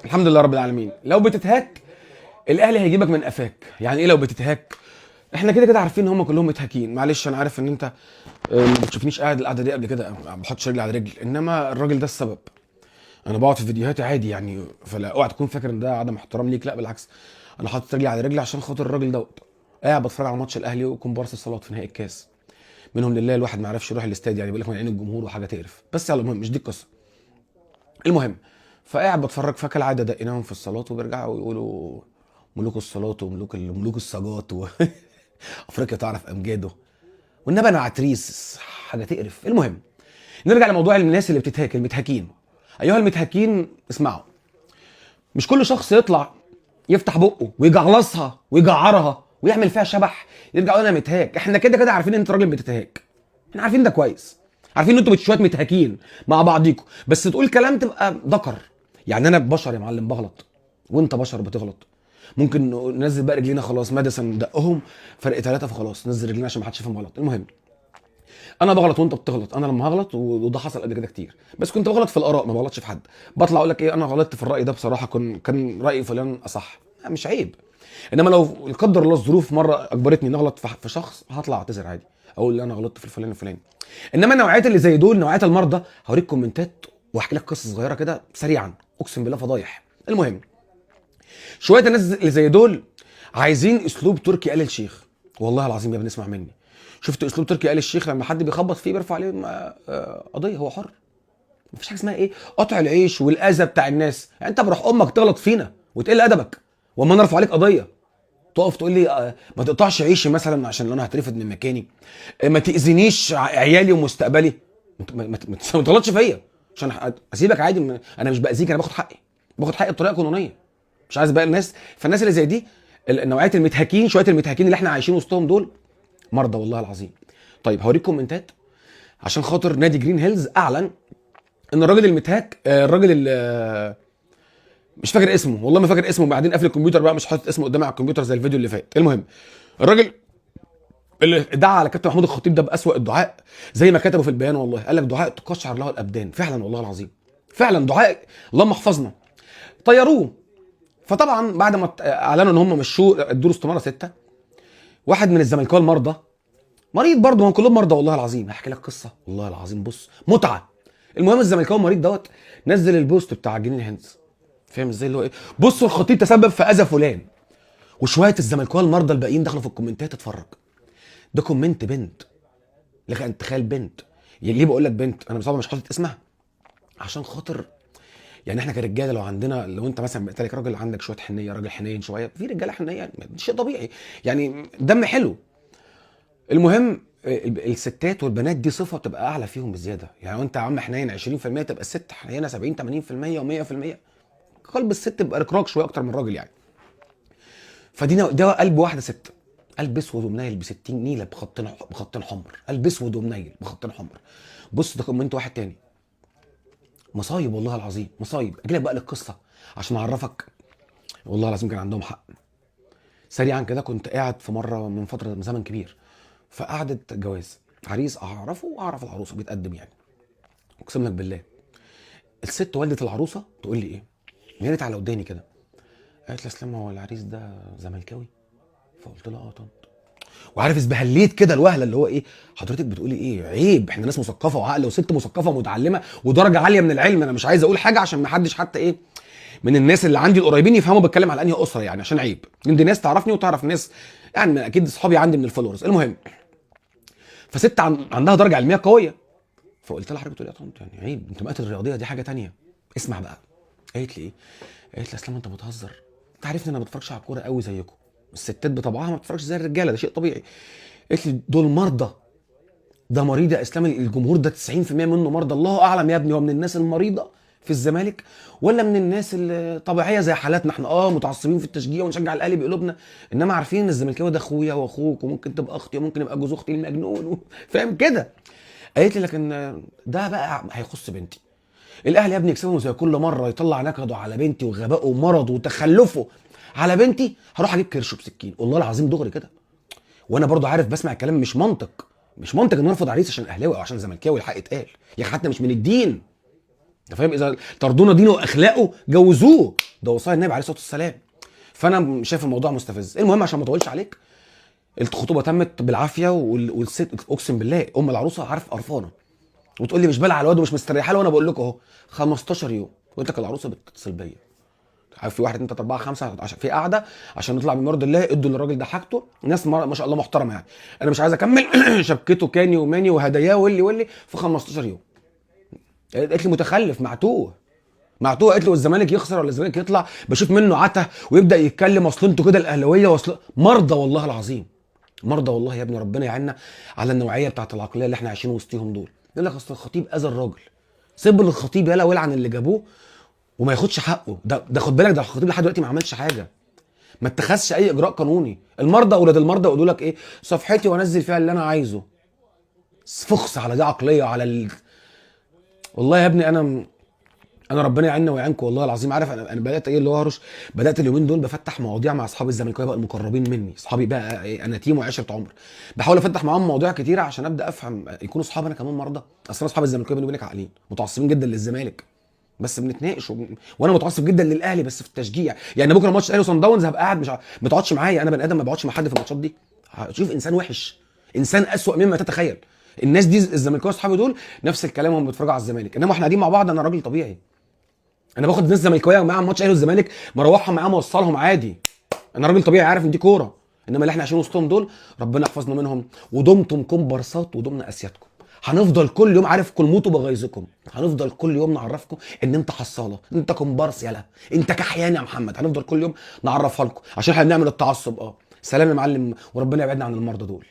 الحمد لله رب العالمين. لو بتتهاك الاهلي هيجيبك من قفاك. يعني ايه لو بتتهاك؟ احنا كده كده عارفين ان هم كلهم متهاكين. معلش انا عارف ان انت ما بتشوفنيش قاعد القعده دي قبل كده ما بحطش رجلي على رجل، انما الراجل ده السبب. انا بقعد في فيديوهاتي عادي يعني، فلا اوعى تكون فاكر ان ده عدم احترام ليك، لا بالعكس. انا حاطط رجلي على رجلي عشان خاطر الراجل دوت. قاعد بتفرج على ماتش الاهلي وكومبارس الصالات في نهائي الكاس. منهم لله الواحد ما عرفش يروح الاستاد، يعني بيقول لك من عين الجمهور وحاجه تقرف، بس يلا المهم مش دي القصه. المهم، فقاعد بتفرج فكالعاده دقيناهم في الصالات وبيرجعوا يقولوا ملوك الصالات وملوك ملوك الصاجات افريقيا تعرف امجاده، والنبي انا عتريس حاجه تقرف. المهم، نرجع لموضوع الناس اللي بتتهاك، المتهاكين. ايها المتهاكين اسمعوا، مش كل شخص يطلع يفتح بقه ويجعلصها ويجعرها ويعمل فيها شبح يرجع يقول انا متهاك. احنا كده كده عارفين ان انت راجل بتتهاك، احنا عارفين ده كويس، عارفين ان انتوا شويه متهاكين مع بعضيكم، بس تقول كلام تبقى ذكر. يعني انا بشر يا معلم بغلط، وانت بشر بتغلط. ممكن ننزل بقى رجلينا، خلاص ماديسون دقهم فرق ثلاثه فخلاص ننزل رجلينا عشان ما حدش يفهم غلط. المهم، انا بغلط وانت بتغلط. انا لما هغلط وده حصل قبل كده كتير، بس كنت بغلط في الاراء ما بغلطش في حد. بطلع اقول لك ايه، انا غلطت في الراي ده بصراحه، كان راي فلان اصح. مش عيب. انما لو لا قدر الله الظروف مره اجبرتني نغلط في شخص، هطلع اعتذر عادي، اقول ان انا غلطت في الفلان الفلاني. انما النوعيات اللي زي دول، نوعيات المرضى، هوريك كومنتات واحكي لك قصه صغيره كده سريعا، اقسم بالله فضايح. المهم، شويه الناس اللي زي دول عايزين اسلوب تركي آل الشيخ. والله العظيم يا ابني اسمع مني، شفت اسلوب تركي آل الشيخ لما حد بيخبط فيه بيرفع عليه قضيه؟ هو حر. مفيش حاجه اسمها ايه قطع العيش والاذى بتاع الناس. يعني انت بروح امك تغلط فينا وتقل ادبك واما نرفع عليك قضيه تقف تقول لي ما تقطعش عيشي مثلا عشان انا هترفد من مكاني، ما تاذينيش عيالي ومستقبلي، ما تغلطش فيا عشان اسيبك عادي. انا مش باذيك، انا باخد حقي، باخد حقي بطريقه قانونيه. مش عايز بقى الناس، فالناس اللي زي دي نوعيه المتهاكين، شويه المتهاكين اللي احنا عايشين وسطهم دول مرضى والله العظيم. طيب هوريك كومنتات. عشان خاطر نادي جرين هيلز اعلن ان الراجل المتهاك، الراجل اللي مش فاكر اسمه، والله ما فاكر اسمه، بعدين قافل الكمبيوتر بقى مش حاطط اسمه قدامي على الكمبيوتر زي الفيديو اللي فات. المهم، الراجل اللي دعا على كابتن محمود الخطيب ده باسوأ الدعاء، زي ما كتبوا في البيان، والله قال لك دعاء تقشعر له الابدان. فعلا والله العظيم، فعلا دعاء اللهم احفظنا. طيروه. فطبعا بعد ما اعلنوا ان هم مشوه ادوا له استماره 6. واحد من الزملكاويه المرضى، مريض برضه، هم كلهم مرضى والله العظيم. هحكي لك قصه والله العظيم، بص متعه. المهم الزملكاوي المريض دوت نزل البوست بتاع جنين هندز، فاهم ازاي اللي هو ايه، بصوا الخطيب تسبب في اذى فلان. وشويه الزملكاويه المرضى الباقيين دخلوا في الكومنتات اتفرج. ده كومنت بنت، لك ان تخيل بنت. ليه بقول لك بنت؟ انا بصراحه مش حاطط اسمها عشان خاطر يعني احنا كرجاله لو عندنا، لو انت مثلا بقيت لك راجل عندك شويه حنيه، راجل حنين شويه، في رجاله حنيه يعني شيء طبيعي يعني، دم حلو. المهم الستات والبنات دي صفه بتبقى اعلى فيهم بزياده. يعني لو انت يا عم حنين 20% تبقى الست حنينه 70 80% و100%. قلب الست بيبقى ركراك شويه اكتر من الراجل يعني. فدي ده قلب واحده ست، قلب اسود ومنيل ب 60 نيله بخطين حمر، قلب اسود ومنيل بخطين حمر. بص ده كومنت واحد تاني، مصايب والله العظيم مصايب. اجي لك بقى للقصه عشان اعرفك والله العظيم كان عندهم حق. سريعا كده، كنت قاعد في مره من فتره، من زمن كبير، فقعدة جواز، عريس اعرفه واعرف العروسه بيتقدم يعني، اقسم لك بالله. الست والده العروسه تقول لي ايه، نيرت على وداني كده، قالت لي اسلام هو العريس ده زملكاوي؟ فقلت لها اه طنط. وعارف اسبهليت كده الوهله اللي هو ايه، حضرتك بتقولي ايه، عيب، احنا ناس مثقفه وعاقله وست مثقفه ومتعلمه ودرجه عاليه من العلم. انا مش عايز اقول حاجه عشان ما حدش حتى ايه من الناس اللي عندي القريبين يفهموا بتكلم على انهي اسره يعني، عشان عيب. دي ناس تعرفني وتعرف ناس يعني، اكيد اصحابي عندي من الفولورز. المهم، فست عندها درجه علميه قويه. فقلت لها حضرتك بتقولي يا طنط يعني عيب، انتماءات الرياضيه دي حاجه تانية. اسمع بقى. قالت لي ايه، قالت لي اسلام انت بتهزر، انت عارفني انا ما بتفرجش على الكوره قوي زيكم، الستات بطبعها ما بتتفرجش زي الرجاله، ده شيء طبيعي. قالت لي دول مرضى، ده مريض يا اسلام، الجمهور ده 90% منه مرضى. الله اعلم يا ابني هو من الناس المريضه في الزمالك ولا من الناس الطبيعيه زي حالاتنا احنا، متعصبين في التشجيع ونشجع الاهلي بقلوبنا، انما عارفين ان الزملكاوي ده اخويا واخوك وممكن تبقى اختي وممكن يبقى جوز اختي المجنون فاهم كده. قالت لي لكن ده بقى هيخص بنتي. الاهلي يا ابني يكسبهم زي كل مره، يطلع نكده على بنتي وغبائه ومرضه وتخلفه على بنتي، هروح اجيب كرشه بسكين والله العظيم دغري كده. وانا برضو عارف بسمع الكلام، مش منطق، مش منطق ان ارفض عريس عشان اهلاوي او عشان زملكاوي، الحق اتقال يا اخي، حتى مش من الدين. انت فاهم، اذا ترضون دينه واخلاقه جوزوه. ده وصايا النبي عليه الصلاه والسلام. فانا شايف الموضوع مستفز. المهم عشان ما اطولش عليك، الخطوبه تمت بالعافيه، والست اقسم بالله ام العروسه عارف قرفانه، وتقول لي مش بالع على الواد ومش مستريحه له، وانا بقول لكم اهو 15 يوم وانت العروسه بتتصل بيا، عارف في 1 2 3 4 5 عشان في قاعده عشان نطلع بمرض الله، ادوا للراجل ده حاجته، الناس ما شاء الله محترمه يعني. انا مش عايز اكمل شبكته كاني وماني وهداياه واللي في 15 يوم. قالت لي متخلف معتوه، قالت لي والزمالك يخسر ولا الزمالك يطلع بشوف منه عته، ويبدا يتكلم اصل انتوا كده الاهلاويه واصل مرضى، والله العظيم مرضى والله يا ابني. ربنا يعيننا على النوعيه بتاعت العقليه اللي احنا عايشين وسطيهم دول. يقول لك اصل الخطيب اذى الراجل، سيب للخطيب يلا ولعن اللي جابوه وما ياخدش حقه. ده خد بالك، ده الخطيب لحد دلوقتي ما عملش حاجه، ما اتخذش اي اجراء قانوني. المرضى اولاد المرضى يقولوا لك ايه، صفحتي وانزل فيها اللي انا عايزه. فخس على دي عقليه وعلى والله يا ابني انا ربنا يعيننا ويعينكم والله العظيم. عارف انا بدات ايه اللي هو هرش، بدات اليومين دول بفتح مواضيع مع اصحابي الزملكاويه بقى المقربين مني، اصحابي بقى إيه، انا تيم وعشره عمر، بحاول افتح معاهم مواضيع كتيره عشان ابدا افهم يكونوا اصحابي انا كمان مرضى. اصل انا اصحابي الزملكاويه بيني وبينك عاقلين متعصبين جدا للزمالك، بس بنتناقش وانا متعصب جدا للاهلي بس في التشجيع. يعني بكره ماتش الاهلي وصن داونز هبقى قاعد مش ما تقعدش معايا، انا بني ادم ما بقعدش مع حد في الماتشات دي. هتشوف انسان وحش، انسان اسوأ مما تتخيل. الناس دي الزملكاويه اصحابي دول نفس الكلام هم بيتفرجوا على الزمالك، انما احنا قاعدين مع بعض انا راجل طبيعي. انا باخد ناس زملكاويه معاهم ماتش الاهلي والزمالك مروحهم معاهم موصلهم عادي، انا راجل طبيعي عارف ان دي كوره. انما اللي احنا عايشين وسطهم دول ربنا يحفظنا منهم. ودمتم كومبارسات ودمنا اسيادكم، هنفضل كل يوم عارف كل موتوا بغيظكم، هنفضل كل يوم نعرفكم ان انت حصاله، انت كومبارس يالا، انت كحيان يا محمد، هنفضل كل يوم نعرفها لكم عشان احنا بنعمل التعصب. سلام يا معلم، وربنا يبعدنا عن المرضى دول.